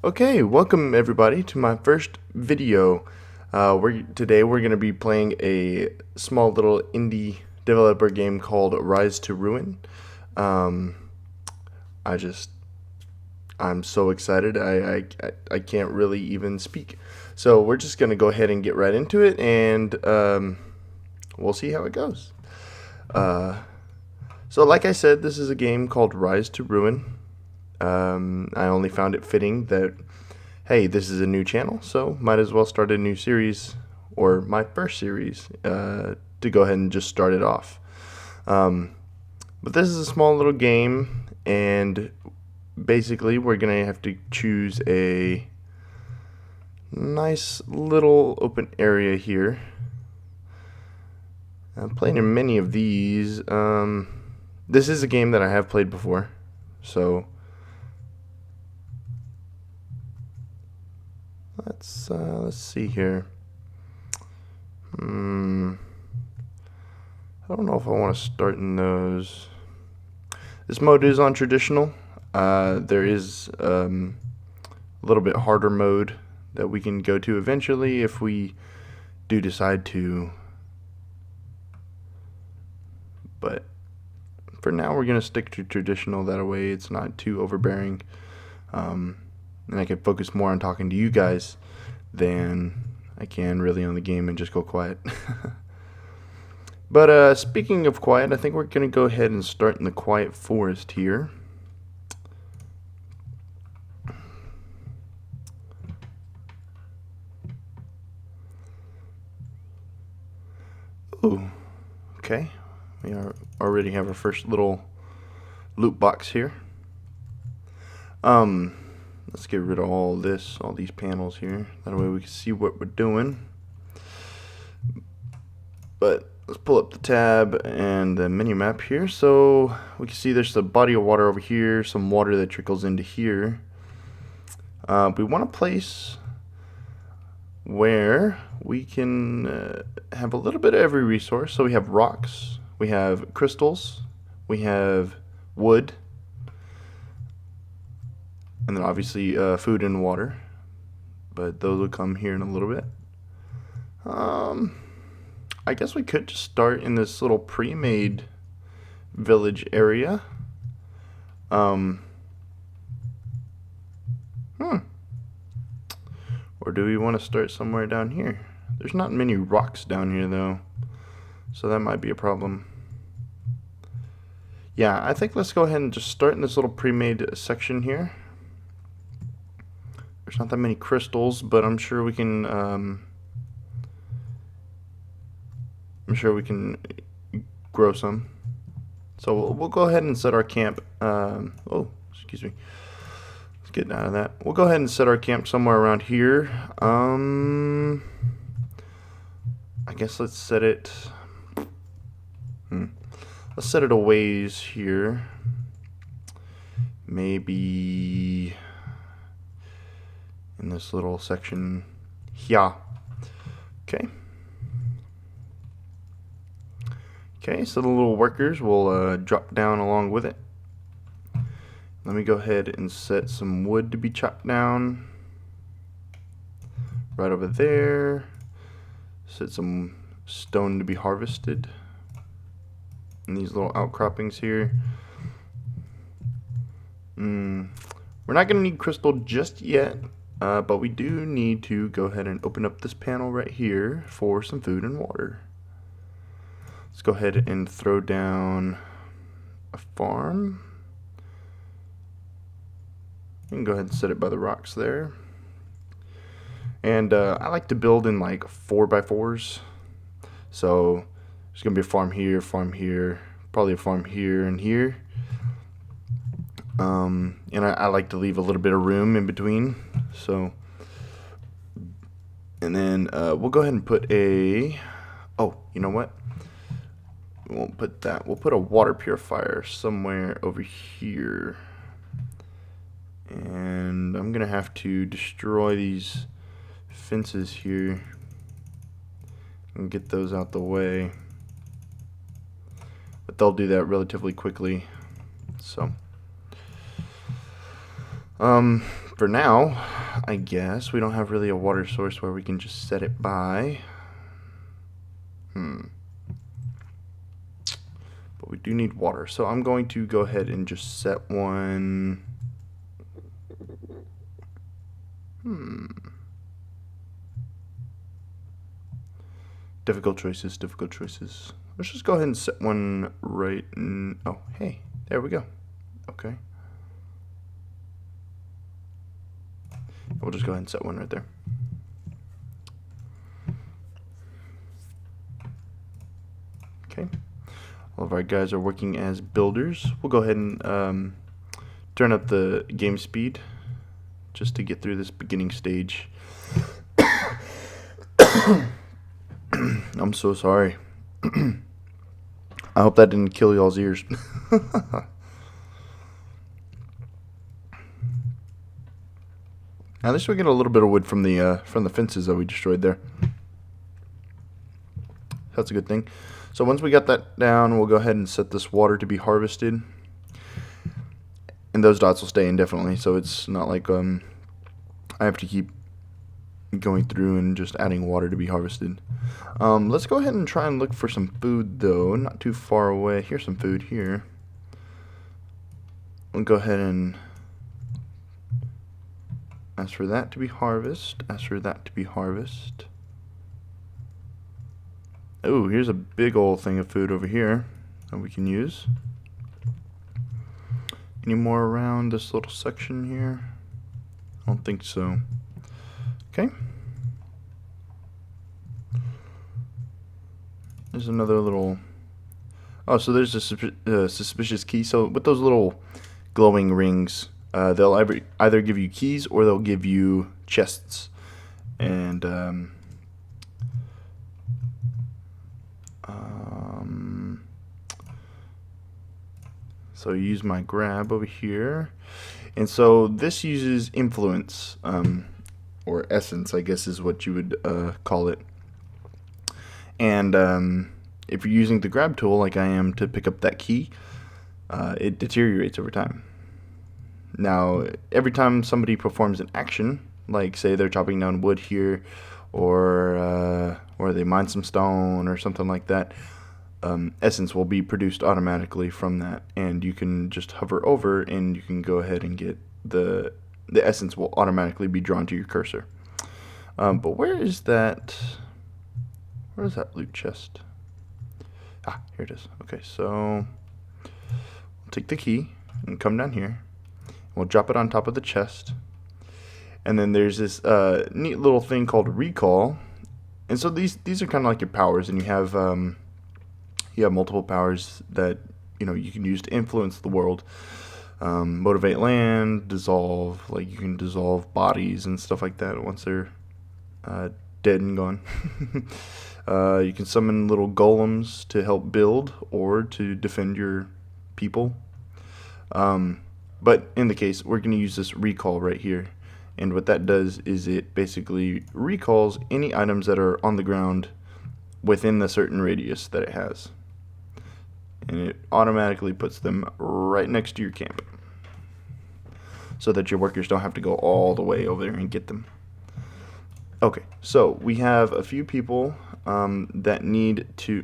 Okay, welcome everybody to my first video. Today we're going to be playing a small little indie developer game called Rise to Ruin. Um, I just I'm so excited. I can't really even speak. So we're just going to go ahead and get right into it, and we'll see how it goes. Uh, so like I said, this is a game called Rise to Ruin. I only found it fitting that, hey, this is a new channel, so might as well start a new series, or my first series, to go ahead and just start it off. But this is a small little game, and basically we're going to have to choose a nice little open area here. I'm playing in many of these. This is a game that I have played before, so let's see here. I don't know if I want to start in those. This mode is on traditional. There is a little bit harder mode that we can go to eventually if we do decide to. But for now, we're going to stick to traditional. That way it's not too overbearing. And I can focus more on talking to you guys than I can really on the game and just go quiet. But speaking of quiet, I think we're going to go ahead and start in the quiet forest here. Ooh, okay. We already have our first little loot box here. Let's get rid of all these panels here. That way we can see what we're doing. But let's pull up the tab and the menu map here. So we can see there's a body of water over here, some water that trickles into here. We want a place where we can have a little bit of every resource. So we have rocks, we have crystals, we have wood, and then obviously food and water. But those will come here in a little bit. I guess we could just start in this little pre-made village area. Or do we want to start somewhere down here? There's not many rocks down here though, so that might be a problem. Yeah, I think let's go ahead and just start in this little pre-made section here. There's not that many crystals, but I'm sure we can grow some. So we'll go ahead and set our camp. Oh, excuse me. Let's get out of that. We'll go ahead and set our camp somewhere around here. I guess let's set it. Let's set it a ways here. Maybe in this little section here. Okay. Okay, so the little workers will drop down along with it. Let me go ahead and set some wood to be chopped down. Right over there. Set some stone to be harvested. And these little outcroppings here. We're not going to need crystal just yet. But we do need to go ahead and open up this panel right here for some food and water. Let's go ahead and throw down a farm. You can go ahead and set it by the rocks there. And I like to build in like 4x4s. So there's going to be a farm here, probably a farm here and here. And I like to leave a little bit of room in between. So, and then we'll go ahead and put a, oh, you know what? We won't put that. We'll put a water purifier somewhere over here. And I'm going to have to destroy these fences here and get those out the way. But they'll do that relatively quickly. So, For now, I guess we don't have really a water source where we can just set it by. But we do need water, so I'm going to go ahead and just set one. Difficult choices, difficult choices. Let's just go ahead and set one right in. Oh, hey, there we go. Okay. We'll just go ahead and set one right there. Okay. All of our guys are working as builders. We'll go ahead and turn up the game speed just to get through this beginning stage. I'm so sorry. I hope that didn't kill y'all's ears. At least we get a little bit of wood from the fences that we destroyed there. That's a good thing. So once we got that down, we'll go ahead and set this water to be harvested. And those dots will stay indefinitely, so it's not like I have to keep going through and just adding water to be harvested. Let's go ahead and try and look for some food, though. Not too far away. Here's some food here. We'll go ahead and ask for that to be harvested. Ask for that to be harvested. Oh, here's a big old thing of food over here that we can use. Any more around this little section here? I don't think so. Okay. There's another little. Oh, so there's a suspicious key. So with those little glowing rings, they'll either give you keys or they'll give you chests. And so use my grab over here. And so this uses influence, or essence, I guess is what you would call it. And if you're using the grab tool like I am to pick up that key, it deteriorates over time. Now, every time somebody performs an action, like say they're chopping down wood here, or they mine some stone or something like that, essence will be produced automatically from that, and you can just hover over and you can go ahead and get the essence will automatically be drawn to your cursor. But where is that loot chest? Ah, here it is. Okay, so we'll take the key and come down here. We'll drop it on top of the chest. And then there's this neat little thing called recall. And so these are kind of like your powers, and you have multiple powers that you can use to influence the world. Motivate land, dissolve, like you can dissolve bodies and stuff like that once they're dead and gone. You can summon little golems to help build or to defend your people. But in the case, we're going to use this recall right here. And what that does is it basically recalls any items that are on the ground within the certain radius that it has. And it automatically puts them right next to your camp, so that your workers don't have to go all the way over there and get them. Okay, so we have a few people that need to.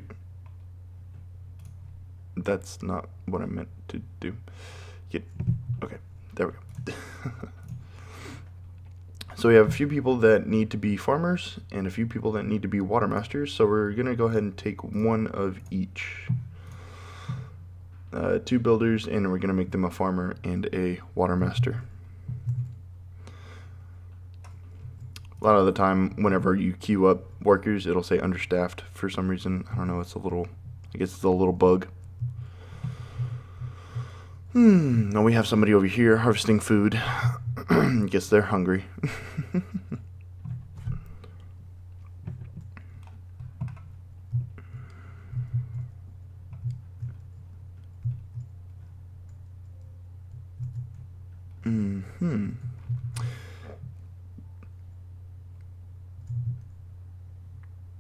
That's not what I meant to do. Okay, there we go. So we have a few people that need to be farmers and a few people that need to be water masters. So we're going to go ahead and take one of each. 2 builders, and we're going to make them a farmer and a water master. A lot of the time, whenever you queue up workers, it'll say understaffed for some reason. I don't know, I guess it's a little bug. Now we have somebody over here harvesting food. Guess they're hungry.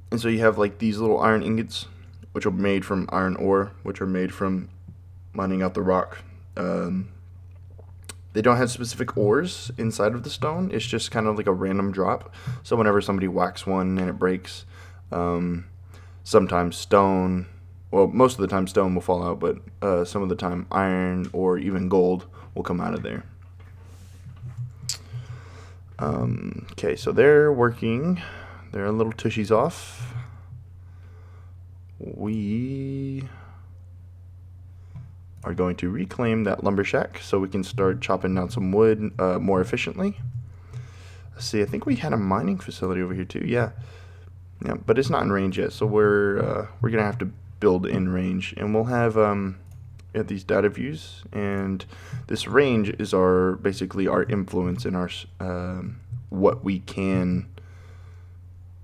And so you have like these little iron ingots, which are made from iron ore, which are made from mining out the rock. They They don't have specific ores inside of the stone. It's just kind of like a random drop. So whenever somebody whacks one and it breaks, sometimes stone, well, most of the time stone will fall out, but some of the time iron or even gold will come out of there. Okay, so they're working. They're little tushies off. We are going to reclaim that lumber shack so we can start chopping down some wood more efficiently. Let's see, I think we had a mining facility over here too. Yeah, but it's not in range yet, so we're gonna have to build in range, and we'll have these data views, and this range is basically our influence in our what we can,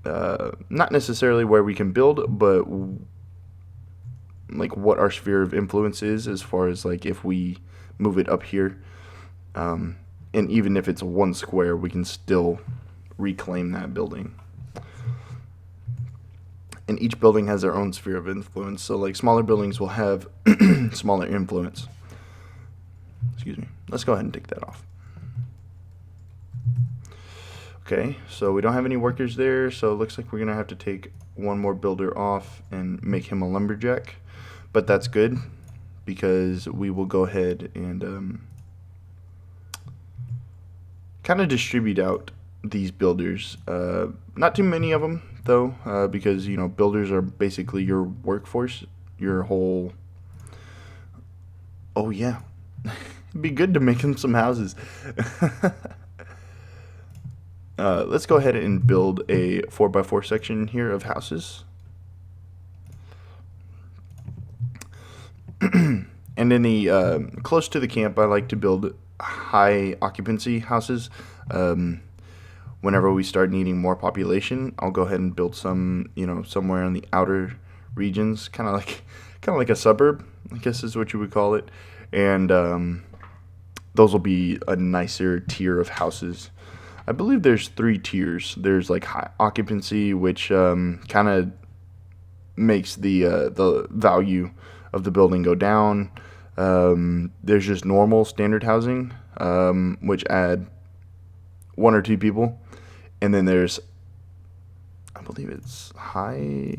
not necessarily where we can build, but like what our sphere of influence is, as far as like if we move it up here, and even if it's 1 square, we can still reclaim that building. And each building has their own sphere of influence, so like smaller buildings will have smaller influence. Excuse me. Let's go ahead and take that off. Okay, so we don't have any workers there, so it looks like we're gonna have to take one more builder off and make him a lumberjack. But that's good, because we will go ahead and kind of distribute out these builders. Not too many of them, though, because, you know, builders are basically your workforce, your whole... Oh, yeah. It'd be good to make them some houses. Let's go ahead and build a 4x4 section here of houses. And in the close to the camp, I like to build high occupancy houses. Whenever we start needing more population, I'll go ahead and build some, you know, somewhere in the outer regions, kind of like a suburb, I guess is what you would call it. And those will be a nicer tier of houses. I believe there's 3 tiers. There's like high occupancy, which kind of makes the value of the building go down. There's just normal standard housing, which add 1 or 2 people. And then there's, I believe it's high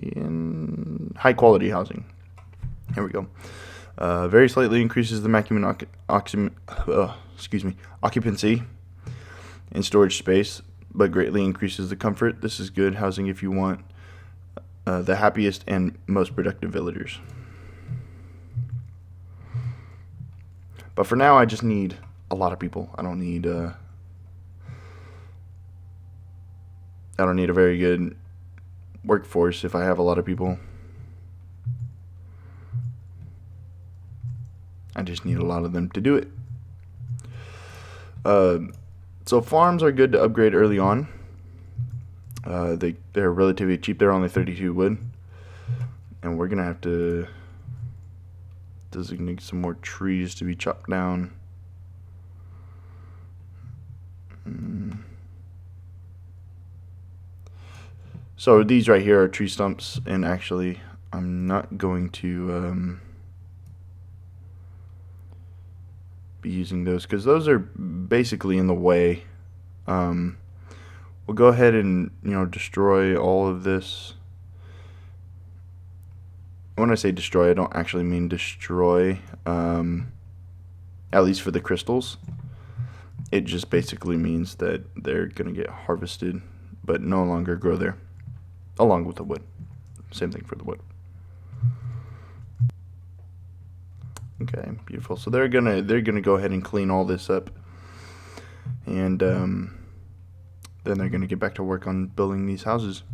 quality housing. Here we go. Very slightly increases the maximum occupancy and storage space, but greatly increases the comfort. This is good housing if you want the happiest and most productive villagers. But for now, I just need a lot of people. I don't need a very good workforce if I have a lot of people. I just need a lot of them to do it. So farms are good to upgrade early on. They're relatively cheap. They're only 32 wood. And we're going to have to designate some more trees to be chopped down. So these right here are tree stumps, and actually I'm not going to be using those because those are basically in the way. We'll go ahead and, you know, destroy all of this. When I say destroy, I don't actually mean destroy, at least for the crystals. It just basically means that they're going to get harvested but no longer grow there, along with the wood. Same thing for the wood. Okay, beautiful. So they're gonna go ahead and clean all this up, and then they're gonna get back to work on building these houses.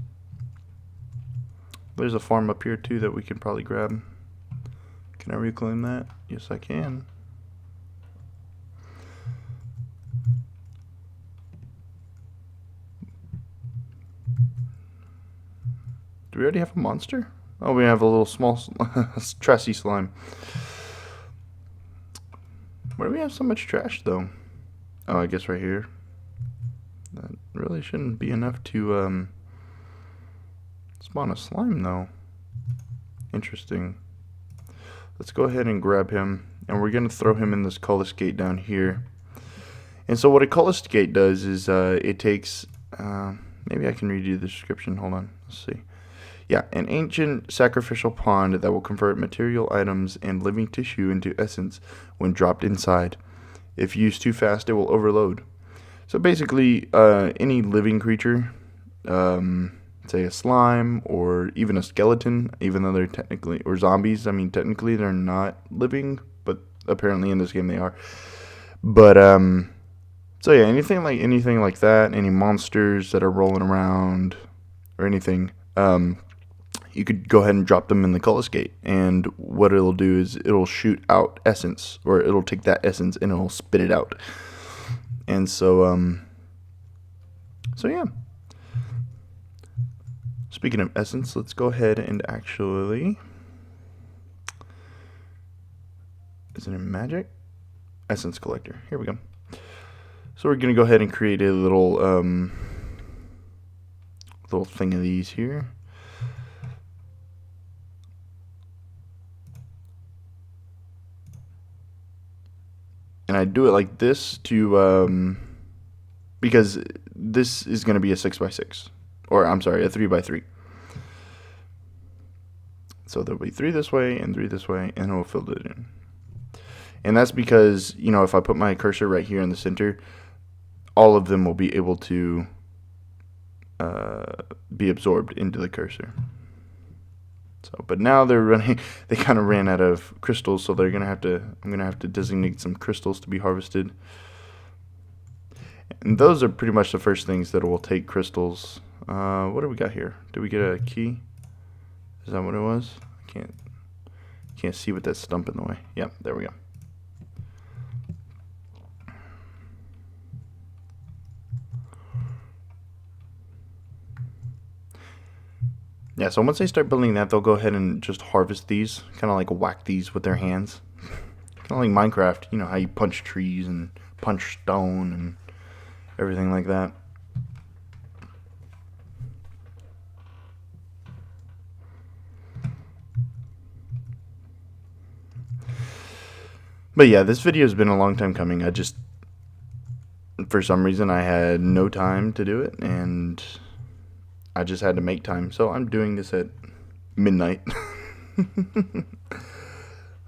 There's a farm up here too that we can probably grab. Can I reclaim that? Yes, I can. Do we already have a monster? Oh, we have a little small trashy slime. Where do we have so much trash though? Oh, I guess right here. That really shouldn't be enough to spawn a slime though. Interesting. Let's go ahead and grab him, and we're gonna throw him in this Cullis gate down here. And so what a cullis gate does is it takes, maybe I can read you the description. Hold on, let's see. Yeah, an ancient sacrificial pond that will convert material items and living tissue into essence when dropped inside. If used too fast, it will overload. So basically, any living creature, say a slime or even a skeleton, even though they're technically, or zombies, I mean, technically they're not living, but apparently in this game they are. But, so yeah, anything like that, any monsters that are rolling around or anything, you could go ahead and drop them in the cullis gate, and what it'll do is it'll shoot out essence, or it'll take that essence and it'll spit it out. And so yeah. Speaking of essence, let's go ahead and actually, is it in magic? Essence collector. Here we go. So we're gonna go ahead and create a little thing of these here. And I do it like this to, because this is going to be a 6x6. Or, I'm sorry, a 3x3. So there'll be 3 this way and 3 this way, and we'll fill it in. And that's because, you know, if I put my cursor right here in the center, all of them will be able to be absorbed into the cursor. So, but now they're running. They kind of ran out of crystals, so they're gonna have to. I'm gonna have to designate some crystals to be harvested. And those are pretty much the first things that will take crystals. What do we got here? Did we get a key? Is that what it was? I can't see with that stump in the way. Yep, there we go. Yeah, so once they start building that, they'll go ahead and just harvest these, kind of like whack these with their hands. Kind of like Minecraft, you know, how you punch trees and punch stone and everything like that. But yeah, this video has been a long time coming. I just, for some reason, I had no time to do it, and I just had to make time. So I'm doing this at midnight. I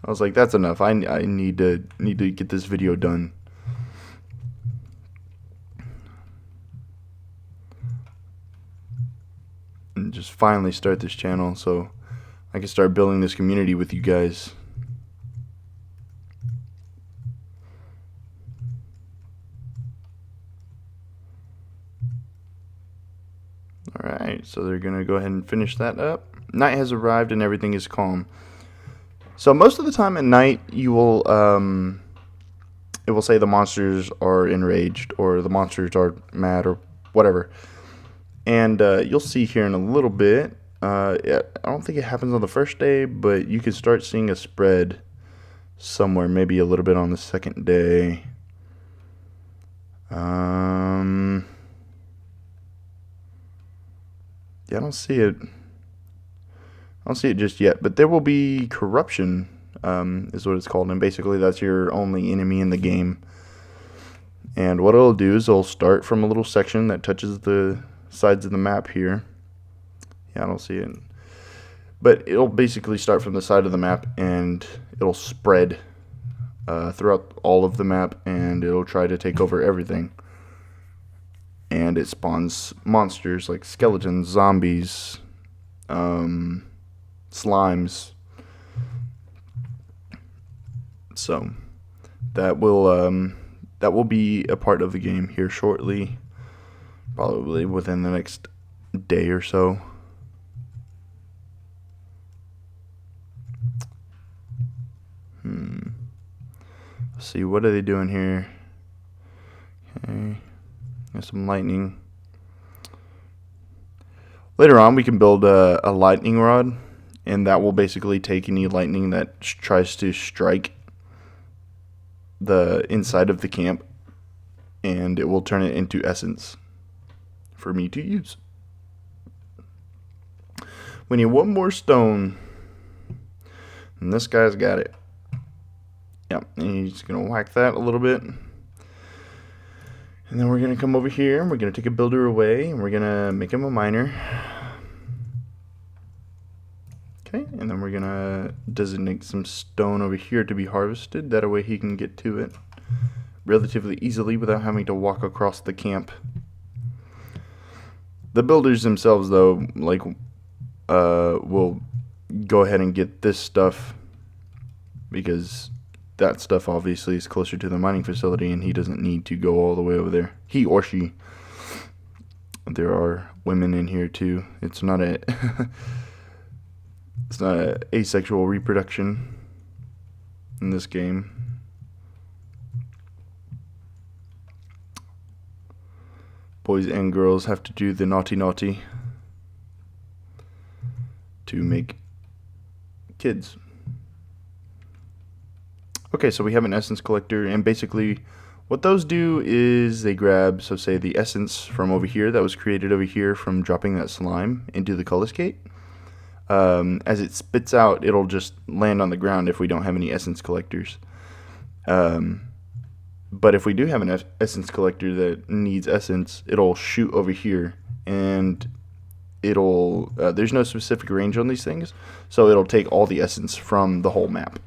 was like, that's enough. I need to get this video done. And just finally start this channel so I can start building this community with you guys. Alright, so they're going to go ahead and finish that up. Night has arrived and everything is calm. So most of the time at night, you will, it will say the monsters are enraged, or the monsters are mad, or whatever. And you'll see here in a little bit, I don't think it happens on the first day, but you can start seeing a spread somewhere, maybe a little bit on the second day. Yeah, I don't see it. I don't see it just yet, but there will be corruption, is what it's called, and basically that's your only enemy in the game. And what it'll do is it'll start from a little section that touches the sides of the map here. Yeah, I don't see it. But it'll basically start from the side of the map, and it'll spread throughout all of the map, and it'll try to take over everything. And it spawns monsters like skeletons, zombies, slimes. So that will be a part of the game here shortly, probably within the next day or so. Let's see, what are they doing here? Okay. There's some lightning. Later on, we can build a lightning rod, and that will basically take any lightning that tries to strike the inside of the camp, and it will turn it into essence for me to use. We need one more stone, and this guy's got it. Yep, and he's gonna whack that a little bit. And then we're going to come over here and we're going to take a builder away and we're going to make him a miner. Okay, and then we're going to designate some stone over here to be harvested. That way he can get to it relatively easily without having to walk across the camp. The builders themselves, though, like, will go ahead and get this stuff because that stuff obviously is closer to the mining facility and he doesn't need to go all the way over there. He or she. There are women in here too. It's not a it's not a asexual reproduction in this game. Boys and girls have to do the naughty naughty to make kids. Okay, so we have an essence collector, and basically what those do is they grab, so say the essence from over here that was created over here from dropping that slime into the Culliscate. As it spits out, it'll just land on the ground if we don't have any essence collectors. But if we do have an essence collector that needs essence, it'll shoot over here, and it'll there's no specific range on these things, so it'll take all the essence from the whole map.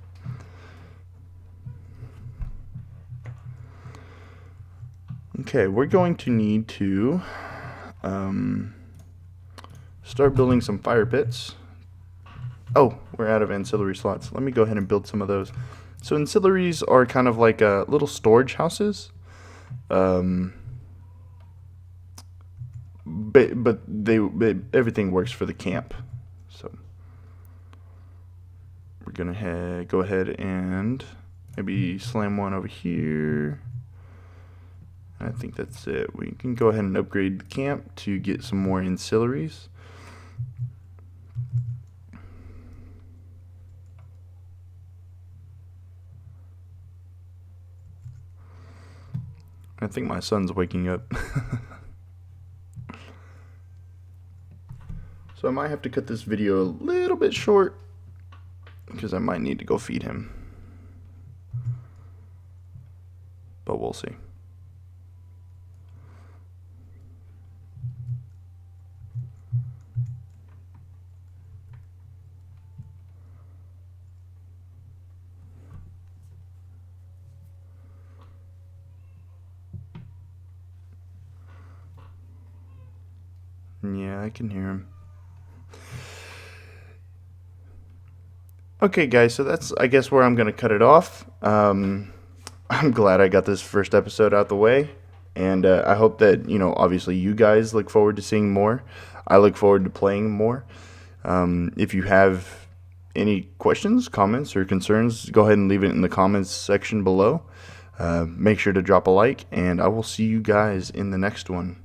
Okay, we're going to need to start building some fire pits. Oh, we're out of ancillary slots. Let me go ahead and build some of those. So ancillaries are kind of like little storage houses. But everything works for the camp. So we're gonna go ahead and maybe slam one over here. I think that's it. We can go ahead and upgrade the camp to get some more ancillaries. I think my son's waking up. So I might have to cut this video a little bit short because I might need to go feed him. But we'll see. Yeah, I can hear him. Okay, guys, so that's, I guess, where I'm going to cut it off. I'm glad I got this first episode out the way, and I hope that, obviously you guys look forward to seeing more. I look forward to playing more. If you have any questions, comments, or concerns, go ahead and leave it in the comments section below. Make sure to drop a like, and I will see you guys in the next one.